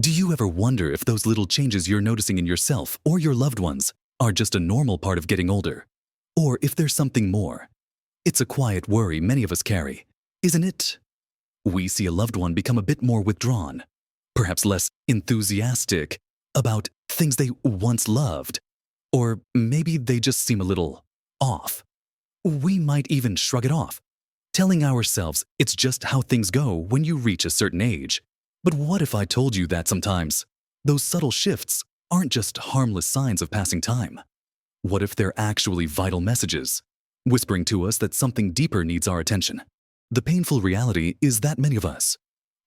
Do you ever wonder if those little changes you're noticing in yourself or your loved ones are just a normal part of getting older? Or if there's something more? It's a quiet worry many of us carry, isn't it? We see a loved one become a bit more withdrawn, perhaps less enthusiastic about things they once loved, or maybe they just seem a little off. We might even shrug it off, telling ourselves it's just how things go when you reach a certain age. But what if I told you that sometimes those subtle shifts aren't just harmless signs of passing time? What if they're actually vital messages, whispering to us that something deeper needs our attention? The painful reality is that many of us,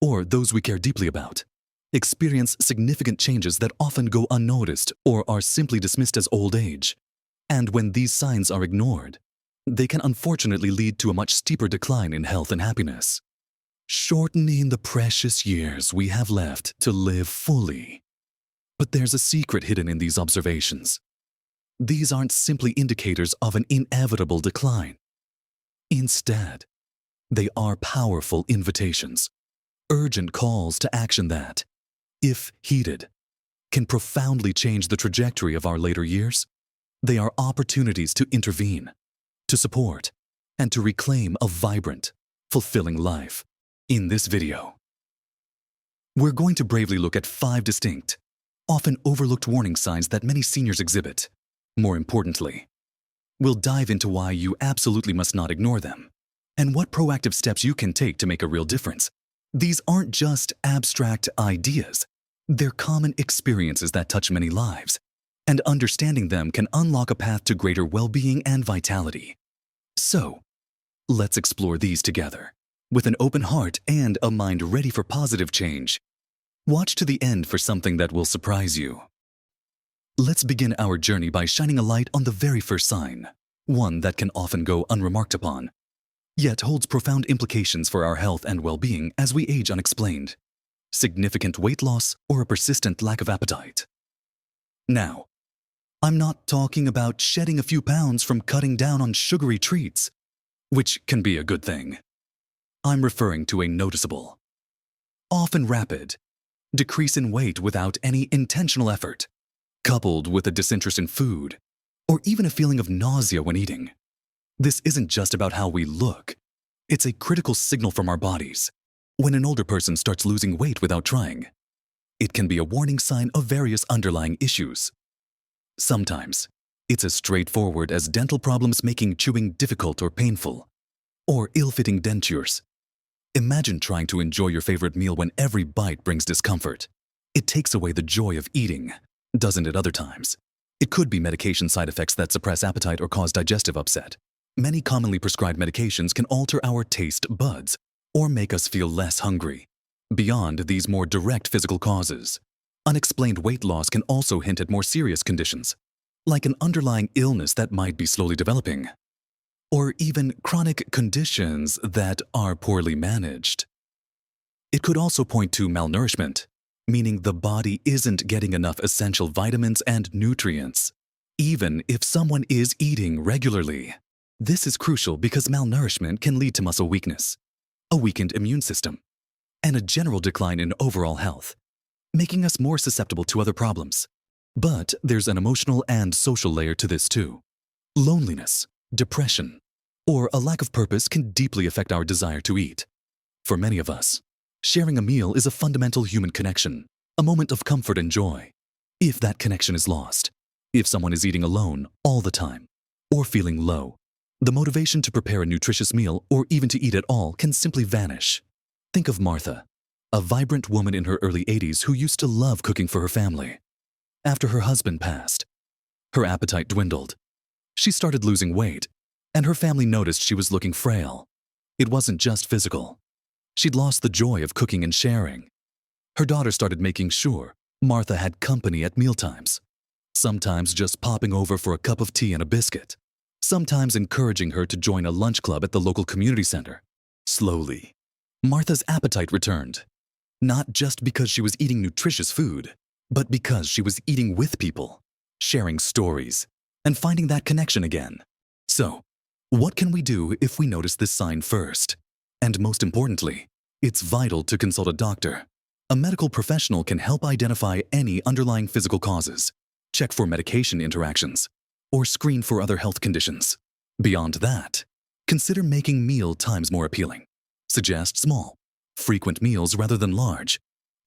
or those we care deeply about, experience significant changes that often go unnoticed or are simply dismissed as old age. And when these signs are ignored, they can unfortunately lead to a much steeper decline in health and happiness, shortening the precious years we have left to live fully. But there's a secret hidden in these observations. These aren't simply indicators of an inevitable decline. Instead, they are powerful invitations, urgent calls to action that, if heeded, can profoundly change the trajectory of our later years. They are opportunities to intervene, to support, and to reclaim a vibrant, fulfilling life. In this video, we're going to bravely look at 5 distinct, often overlooked warning signs that many seniors exhibit. More importantly, we'll dive into why you absolutely must not ignore them, and what proactive steps you can take to make a real difference. These aren't just abstract ideas. They're common experiences that touch many lives, and understanding them can unlock a path to greater well-being and vitality. So, let's explore these together, with an open heart and a mind ready for positive change. Watch to the end for something that will surprise you. Let's begin our journey by shining a light on the very first sign, one that can often go unremarked upon, yet holds profound implications for our health and well-being as we age unexplained: significant weight loss or a persistent lack of appetite. Now, I'm not talking about shedding a few pounds from cutting down on sugary treats, which can be a good thing. I'm referring to a noticeable, often rapid, decrease in weight without any intentional effort, coupled with a disinterest in food, or even a feeling of nausea when eating. This isn't just about how we look. It's a critical signal from our bodies. When an older person starts losing weight without trying, it can be a warning sign of various underlying issues. Sometimes, it's as straightforward as dental problems making chewing difficult or painful, or ill-fitting dentures. Imagine trying to enjoy your favorite meal when every bite brings discomfort. It takes away the joy of eating, doesn't it? Other times, it could be medication side effects that suppress appetite or cause digestive upset. Many commonly prescribed medications can alter our taste buds or make us feel less hungry. Beyond these more direct physical causes, unexplained weight loss can also hint at more serious conditions, like an underlying illness that might be slowly developing, or even chronic conditions that are poorly managed. It could also point to malnourishment, meaning the body isn't getting enough essential vitamins and nutrients, even if someone is eating regularly. This is crucial because malnourishment can lead to muscle weakness, a weakened immune system, and a general decline in overall health, making us more susceptible to other problems. But there's an emotional and social layer to this too. Loneliness, depression, or a lack of purpose can deeply affect our desire to eat. For many of us, sharing a meal is a fundamental human connection, a moment of comfort and joy. If that connection is lost, if someone is eating alone all the time, or feeling low, the motivation to prepare a nutritious meal or even to eat at all can simply vanish. Think of Martha, a vibrant woman in her early 80s who used to love cooking for her family. After her husband passed, her appetite dwindled. She started losing weight, and her family noticed she was looking frail. It wasn't just physical. She'd lost the joy of cooking and sharing. Her daughter started making sure Martha had company at mealtimes, sometimes just popping over for a cup of tea and a biscuit, sometimes encouraging her to join a lunch club at the local community center. Slowly, Martha's appetite returned, not just because she was eating nutritious food, but because she was eating with people, sharing stories, and finding that connection again. So, what can we do if we notice this sign first? And most importantly, it's vital to consult a doctor. A medical professional can help identify any underlying physical causes, check for medication interactions, or screen for other health conditions. Beyond that, consider making meal times more appealing. Suggest small, frequent meals rather than large,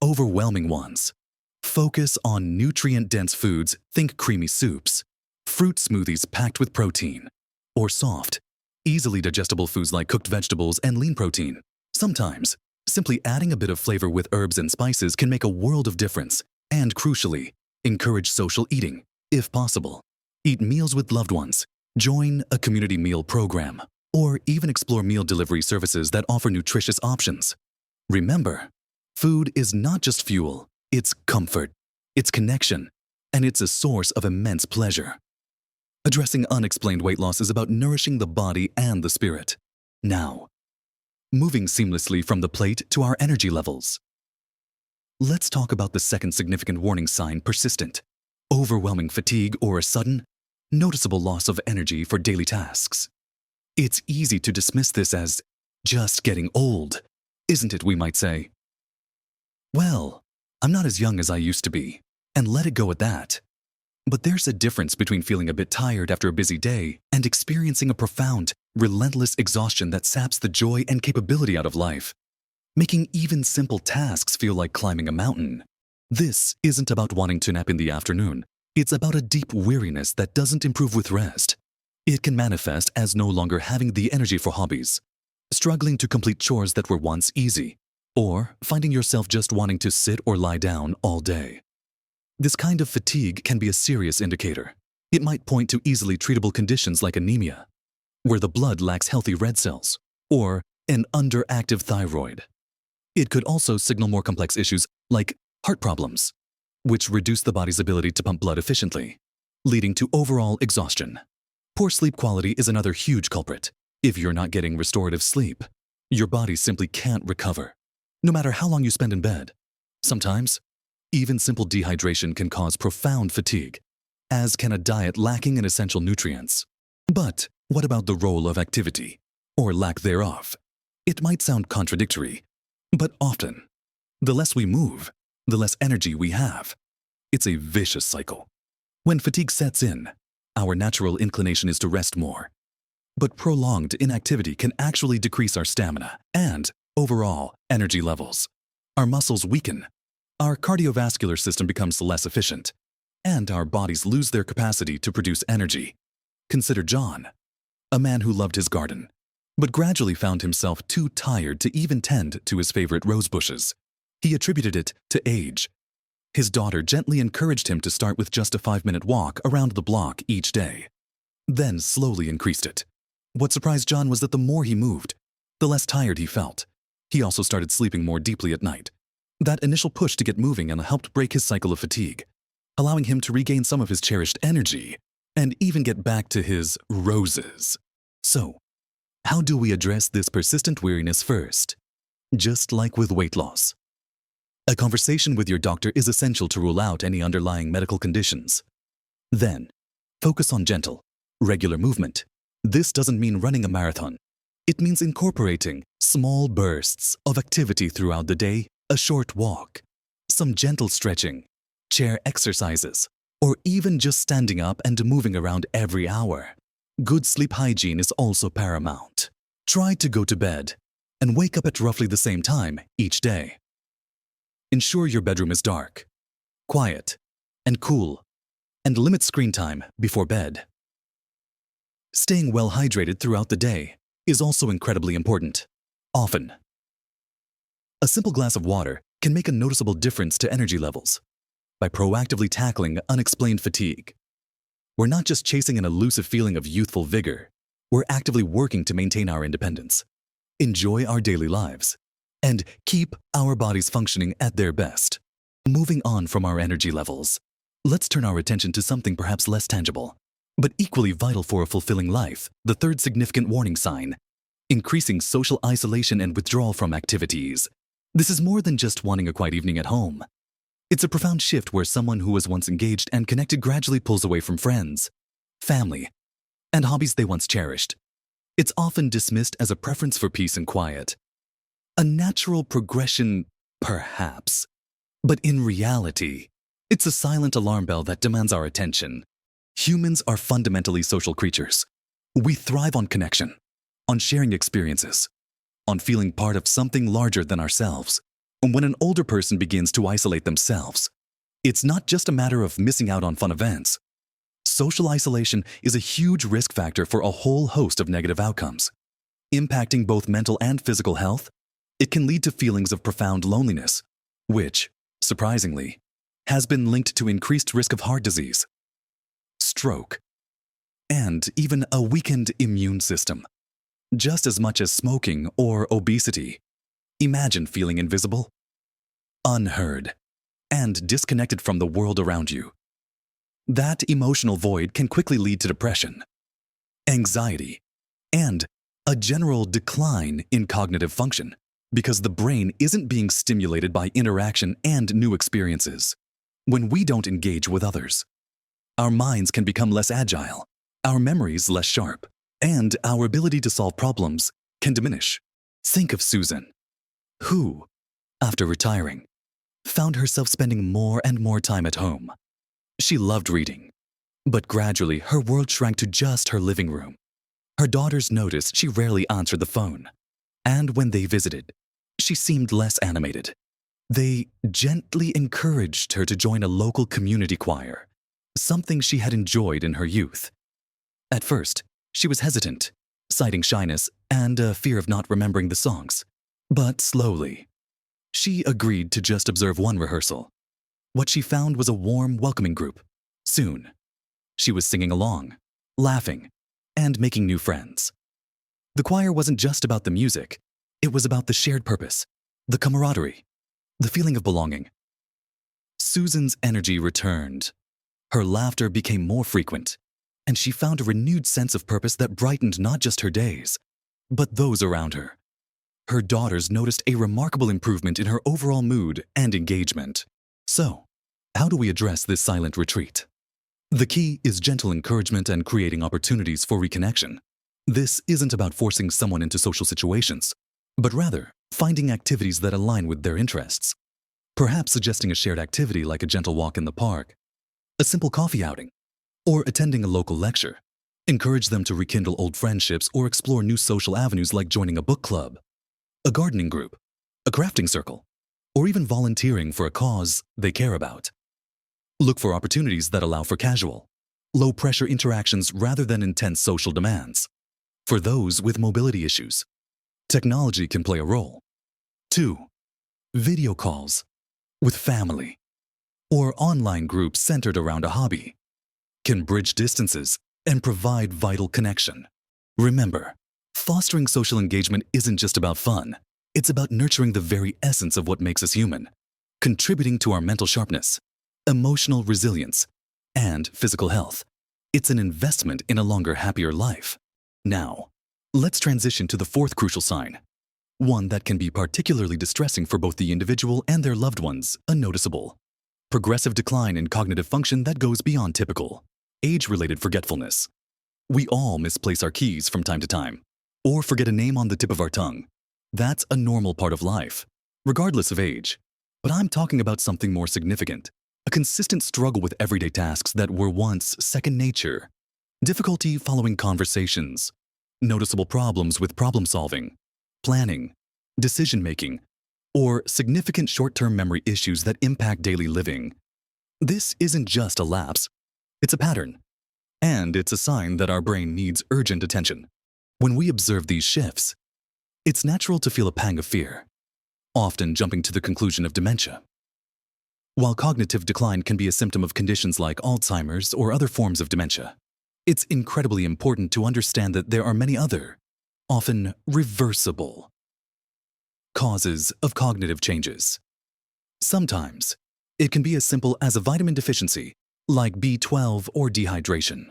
overwhelming ones. Focus on nutrient-dense foods, think creamy soups, fruit smoothies packed with protein, or soft, easily digestible foods like cooked vegetables and lean protein. Sometimes, simply adding a bit of flavor with herbs and spices can make a world of difference, and crucially, encourage social eating, if possible. Eat meals with loved ones, join a community meal program, or even explore meal delivery services that offer nutritious options. Remember, food is not just fuel, it's comfort, it's connection, and it's a source of immense pleasure. Addressing unexplained weight loss is about nourishing the body and the spirit. Now, moving seamlessly from the plate to our energy levels. Let's talk about the second significant warning sign: persistent, overwhelming fatigue or a sudden, noticeable loss of energy for daily tasks. It's easy to dismiss this as just getting old, isn't it, we might say? Well, I'm not as young as I used to be, and let it go at that. But there's a difference between feeling a bit tired after a busy day and experiencing a profound, relentless exhaustion that saps the joy and capability out of life, making even simple tasks feel like climbing a mountain. This isn't about wanting to nap in the afternoon. It's about a deep weariness that doesn't improve with rest. It can manifest as no longer having the energy for hobbies, struggling to complete chores that were once easy, or finding yourself just wanting to sit or lie down all day. This kind of fatigue can be a serious indicator. It might point to easily treatable conditions like anemia, where the blood lacks healthy red cells, or an underactive thyroid. It could also signal more complex issues like heart problems, which reduce the body's ability to pump blood efficiently, leading to overall exhaustion. Poor sleep quality is another huge culprit. If you're not getting restorative sleep, your body simply can't recover, no matter how long you spend in bed. Sometimes, even simple dehydration can cause profound fatigue, as can a diet lacking in essential nutrients. But what about the role of activity, or lack thereof? It might sound contradictory, but often, the less we move, the less energy we have. It's a vicious cycle. When fatigue sets in, our natural inclination is to rest more. But prolonged inactivity can actually decrease our stamina and, overall, energy levels. Our muscles weaken, our cardiovascular system becomes less efficient, and our bodies lose their capacity to produce energy. Consider John, a man who loved his garden, but gradually found himself too tired to even tend to his favorite rose bushes. He attributed it to age. His daughter gently encouraged him to start with just a 5-minute walk around the block each day, then slowly increased it. What surprised John was that the more he moved, the less tired he felt. He also started sleeping more deeply at night. That initial push to get moving and helped break his cycle of fatigue, allowing him to regain some of his cherished energy and even get back to his roses. So, how do we address this persistent weariness first? Just like with weight loss, a conversation with your doctor is essential to rule out any underlying medical conditions. Then, focus on gentle, regular movement. This doesn't mean running a marathon. It means incorporating small bursts of activity throughout the day, a short walk, some gentle stretching, chair exercises, or even just standing up and moving around every hour. Good sleep hygiene is also paramount. Try to go to bed and wake up at roughly the same time each day. Ensure your bedroom is dark, quiet, and cool, and limit screen time before bed. Staying well hydrated throughout the day is also incredibly important. Often, a simple glass of water can make a noticeable difference to energy levels. By proactively tackling unexplained fatigue, we're not just chasing an elusive feeling of youthful vigor, we're actively working to maintain our independence, enjoy our daily lives, and keep our bodies functioning at their best. Moving on from our energy levels, let's turn our attention to something perhaps less tangible, but equally vital for a fulfilling life: the third significant warning sign: increasing social isolation and withdrawal from activities. This is more than just wanting a quiet evening at home. It's a profound shift where someone who was once engaged and connected gradually pulls away from friends, family, and hobbies they once cherished. It's often dismissed as a preference for peace and quiet. A natural progression, perhaps, But in reality, it's a silent alarm bell that demands our attention. Humans are fundamentally social creatures. We thrive on connection, on sharing experiences, on feeling part of something larger than ourselves. And when an older person begins to isolate themselves, it's not just a matter of missing out on fun events. Social isolation is a huge risk factor for a whole host of negative outcomes. Impacting both mental and physical health, it can lead to feelings of profound loneliness, which, surprisingly, has been linked to increased risk of heart disease, stroke, and even a weakened immune system, just as much as smoking or obesity. Imagine feeling invisible, unheard, and disconnected from the world around you. That emotional void can quickly lead to depression, anxiety, and a general decline in cognitive function because the brain isn't being stimulated by interaction and new experiences. When we don't engage with others, our minds can become less agile, our memories less sharp, and our ability to solve problems can diminish. Think of Susan, who, after retiring, found herself spending more and more time at home. She loved reading, but gradually her world shrank to just her living room. Her daughters noticed she rarely answered the phone, and when they visited, she seemed less animated. They gently encouraged her to join a local community choir, something she had enjoyed in her youth. At first, she was hesitant, citing shyness and a fear of not remembering the songs. But slowly, she agreed to just observe one rehearsal. What she found was a warm, welcoming group. Soon, she was singing along, laughing, and making new friends. The choir wasn't just about the music. It was about the shared purpose, the camaraderie, the feeling of belonging. Susan's energy returned. Her laughter became more frequent, and she found a renewed sense of purpose that brightened not just her days, but those around her. Her daughters noticed a remarkable improvement in her overall mood and engagement. So, how do we address this silent retreat? The key is gentle encouragement and creating opportunities for reconnection. This isn't about forcing someone into social situations, but rather finding activities that align with their interests. Perhaps suggesting a shared activity like a gentle walk in the park, a simple coffee outing, or attending a local lecture. Encourage them to rekindle old friendships or explore new social avenues like joining a book club, a gardening group, a crafting circle, or even volunteering for a cause they care about. Look for opportunities that allow for casual, low-pressure interactions rather than intense social demands. For those with mobility issues, technology can play a role. 2. Video calls with family or online groups centered around a hobby can bridge distances and provide vital connection. Remember, fostering social engagement isn't just about fun. It's about nurturing the very essence of what makes us human, contributing to our mental sharpness, emotional resilience, and physical health. It's an investment in a longer, happier life. Now, let's transition to the fourth crucial sign, one that can be particularly distressing for both the individual and their loved ones: a noticeable, progressive decline in cognitive function that goes beyond typical age-related forgetfulness. We all misplace our keys from time to time, or forget a name on the tip of our tongue. That's a normal part of life, regardless of age. But I'm talking about something more significant: a consistent struggle with everyday tasks that were once second nature, difficulty following conversations, noticeable problems with problem solving, planning, decision-making, or significant short-term memory issues that impact daily living. This isn't just a lapse, it's a pattern, and it's a sign that our brain needs urgent attention. When we observe these shifts, it's natural to feel a pang of fear, often jumping to the conclusion of dementia. While cognitive decline can be a symptom of conditions like Alzheimer's or other forms of dementia, it's incredibly important to understand that there are many other, often reversible, causes of cognitive changes. Sometimes, it can be as simple as a vitamin deficiency, like B12 or dehydration.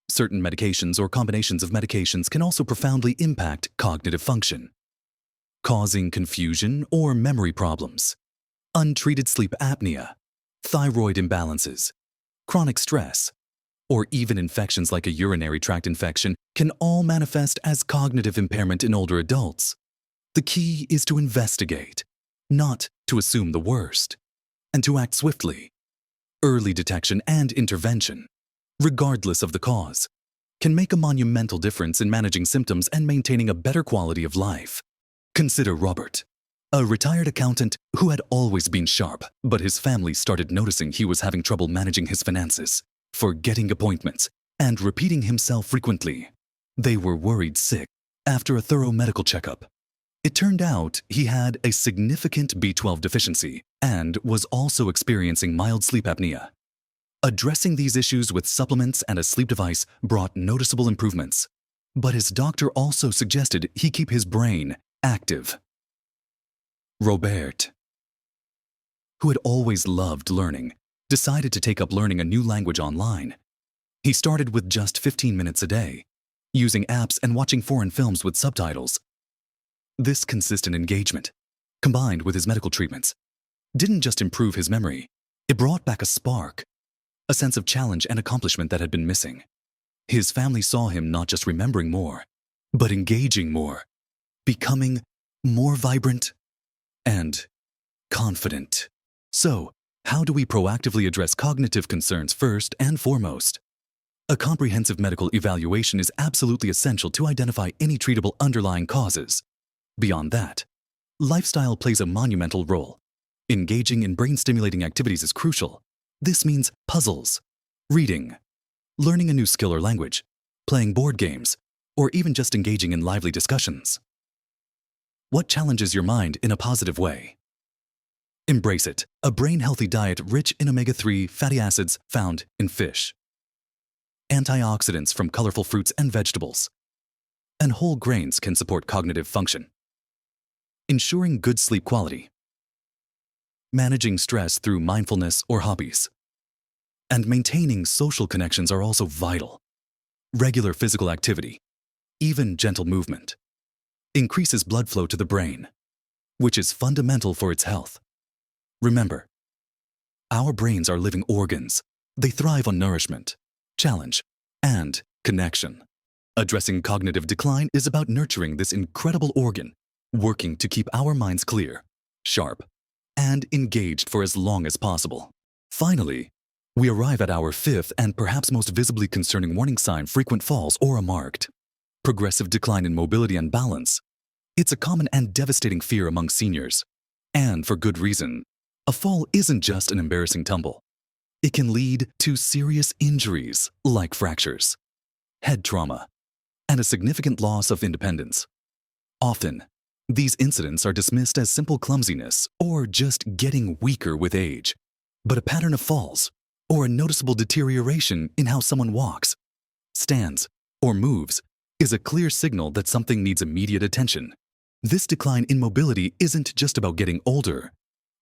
Certain medications or combinations of medications can also profoundly impact cognitive function, causing confusion or memory problems. Untreated sleep apnea, thyroid imbalances, chronic stress, or even infections like a urinary tract infection can all manifest as cognitive impairment in older adults. The key is to investigate, not to assume the worst. and to act swiftly. Early detection and intervention, regardless of the cause, can make a monumental difference in managing symptoms and maintaining a better quality of life. Consider Robert, a retired accountant who had always been sharp, but his family started noticing he was having trouble managing his finances, forgetting appointments, and repeating himself frequently. They were worried sick after a thorough medical checkup. It turned out he had a significant B12 deficiency and was also experiencing mild sleep apnea. Addressing these issues with supplements and a sleep device brought noticeable improvements, but his doctor also suggested he keep his brain active. Robert, who had always loved learning, decided to take up learning a new language online. He started with just 15 minutes a day, using apps and watching foreign films with subtitles. This consistent engagement, combined with his medical treatments, didn't just improve his memory, it brought back a spark, a sense of challenge and accomplishment that had been missing. His family saw him not just remembering more, but engaging more, becoming more vibrant and confident. So, how do we proactively address cognitive concerns first and foremost? A comprehensive medical evaluation is absolutely essential to identify any treatable underlying causes. Beyond that, lifestyle plays a monumental role. Engaging in brain-stimulating activities is crucial. This means puzzles, reading, learning a new skill or language, playing board games, or even just engaging in lively discussions. What challenges your mind in a positive way? Embrace it, a brain-healthy diet rich in omega-3 fatty acids found in fish, antioxidants from colorful fruits and vegetables, and whole grains can support cognitive function. Ensuring good sleep quality, managing stress through mindfulness or hobbies, and maintaining social connections are also vital. Regular physical activity, even gentle movement, increases blood flow to the brain, which is fundamental for its health. Remember, our brains are living organs. They thrive on nourishment, challenge, and connection. Addressing cognitive decline is about nurturing this incredible organ, working to keep our minds clear, sharp, and engaged for as long as possible. Finally, we arrive at our fifth and perhaps most visibly concerning warning sign: frequent falls or a marked progressive decline in mobility and balance. It's a common and devastating fear among seniors, and for good reason. A fall isn't just an embarrassing tumble. It can lead to serious injuries like fractures, head trauma, and a significant loss of independence. Often, these incidents are dismissed as simple clumsiness or just getting weaker with age. But a pattern of falls, or a noticeable deterioration in how someone walks, stands, or moves, is a clear signal that something needs immediate attention. This decline in mobility isn't just about getting older.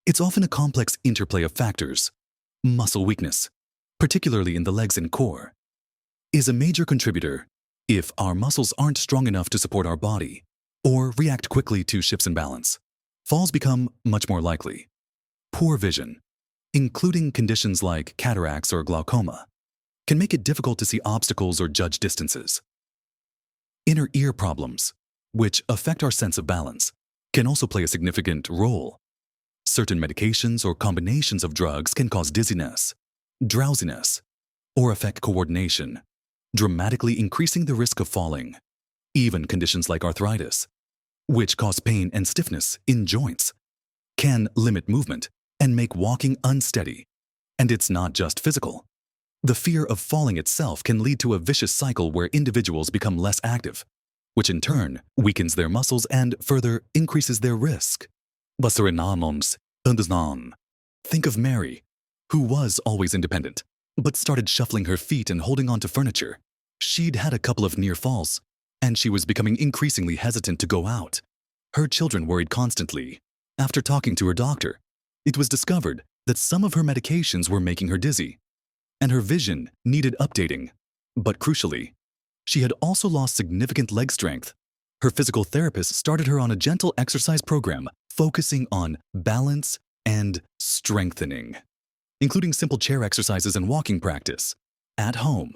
It's often a complex interplay of factors. Muscle weakness, particularly in the legs and core, is a major contributor. If our muscles aren't strong enough to support our body or react quickly to shifts in balance, falls become much more likely. Poor vision, including conditions like cataracts or glaucoma, can make it difficult to see obstacles or judge distances. Inner ear problems, which affect our sense of balance, can also play a significant role. Certain medications or combinations of drugs can cause dizziness, drowsiness, or affect coordination, dramatically increasing the risk of falling. Even conditions like arthritis, which cause pain and stiffness in joints, can limit movement and make walking unsteady. And it's not just physical. The fear of falling itself can lead to a vicious cycle where individuals become less active, which in turn weakens their muscles and further increases their risk. Think of Mary, who was always independent, but started shuffling her feet and holding on to furniture. She'd had a couple of near falls, and she was becoming increasingly hesitant to go out. Her children worried constantly. After talking to her doctor, it was discovered that some of her medications were making her dizzy, and her vision needed updating. But crucially, she had also lost significant leg strength. Her physical therapist started her on a gentle exercise program focusing on balance and strengthening, including simple chair exercises and walking practice. At home,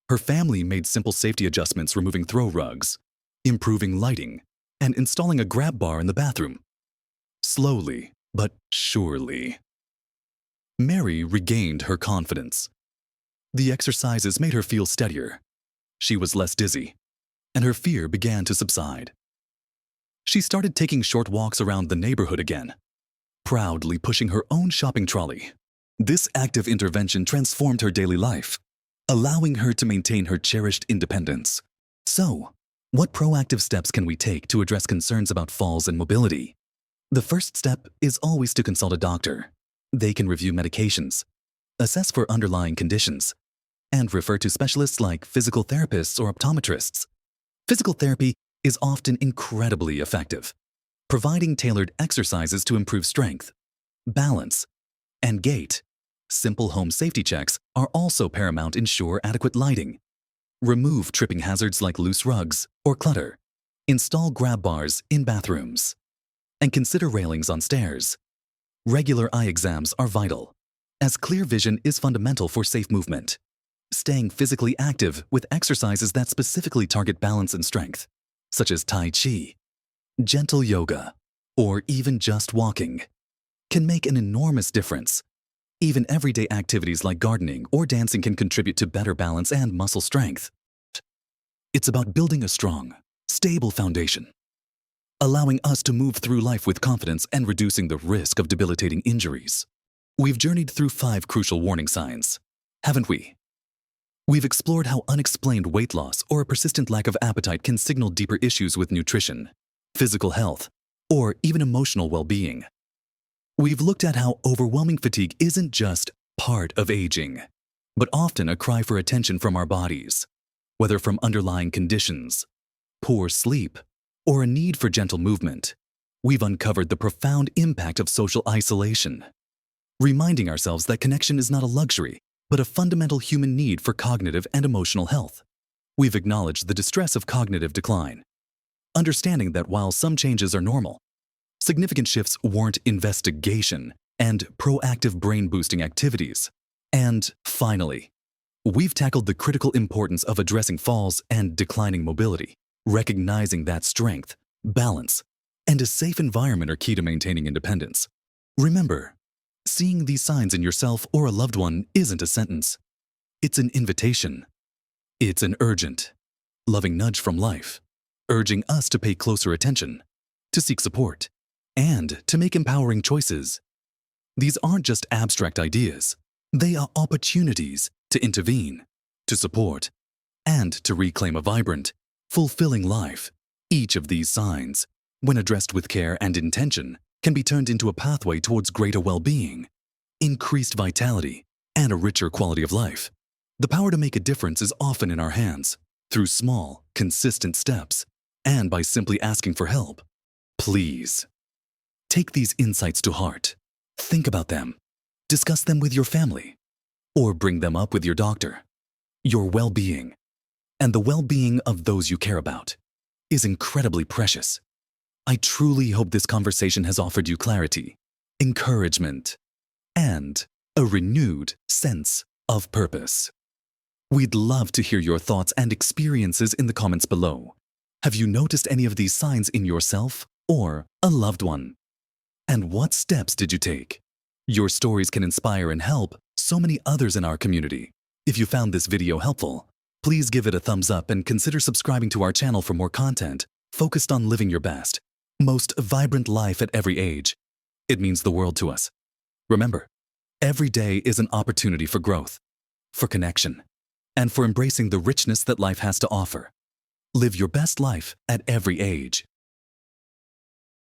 her family made simple safety adjustments, removing throw rugs, improving lighting, and installing a grab bar in the bathroom. Slowly but surely, Mary regained her confidence. The exercises made her feel steadier. She was less dizzy, and her fear began to subside. She started taking short walks around the neighborhood again, proudly pushing her own shopping trolley. This active intervention transformed her daily life, allowing her to maintain her cherished independence. So, what proactive steps can we take to address concerns about falls and mobility? The first step is always to consult a doctor. They can review medications, assess for underlying conditions, and refer to specialists like physical therapists or optometrists. Physical therapy is often incredibly effective, providing tailored exercises to improve strength, balance, and gait. Simple home safety checks are also paramount. Ensure adequate lighting. Remove tripping hazards like loose rugs or clutter. Install grab bars in bathrooms. And consider railings on stairs. Regular eye exams are vital, as clear vision is fundamental for safe movement. Staying physically active with exercises that specifically target balance and strength, such as Tai Chi, gentle yoga, or even just walking, can make an enormous difference. Even everyday activities like gardening or dancing can contribute to better balance and muscle strength. It's about building a strong, stable foundation, allowing us to move through life with confidence and reducing the risk of debilitating injuries. We've journeyed through 5 crucial warning signs, haven't we? We've explored how unexplained weight loss or a persistent lack of appetite can signal deeper issues with nutrition, physical health, or even emotional well-being. We've looked at how overwhelming fatigue isn't just part of aging, but often a cry for attention from our bodies, whether from underlying conditions, poor sleep, or a need for gentle movement. We've uncovered the profound impact of social isolation, reminding ourselves that connection is not a luxury, but a fundamental human need for cognitive and emotional health. We've acknowledged the distress of cognitive decline, understanding that while some changes are normal, significant shifts warrant investigation and proactive brain-boosting activities. And finally, we've tackled the critical importance of addressing falls and declining mobility, recognizing that strength, balance, and a safe environment are key to maintaining independence. Remember, seeing these signs in yourself or a loved one isn't a sentence. It's an invitation. It's an urgent, loving nudge from life, urging us to pay closer attention, to seek support, and to make empowering choices. These aren't just abstract ideas. They are opportunities to intervene, to support, and to reclaim a vibrant, fulfilling life. Each of these signs, when addressed with care and intention, can be turned into a pathway towards greater well-being, increased vitality, and a richer quality of life. The power to make a difference is often in our hands, through small, consistent steps, and by simply asking for help. Please, take these insights to heart. Think about them, discuss them with your family, or bring them up with your doctor. Your well-being, and the well-being of those you care about, is incredibly precious. I truly hope this conversation has offered you clarity, encouragement, and a renewed sense of purpose. We'd love to hear your thoughts and experiences in the comments below. Have you noticed any of these signs in yourself or a loved one? And what steps did you take? Your stories can inspire and help so many others in our community. If you found this video helpful, please give it a thumbs up and consider subscribing to our channel for more content focused on living your best, most vibrant life at every age. It means the world to us. Remember, every day is an opportunity for growth, for connection, and for embracing the richness that life has to offer. Live your best life at every age.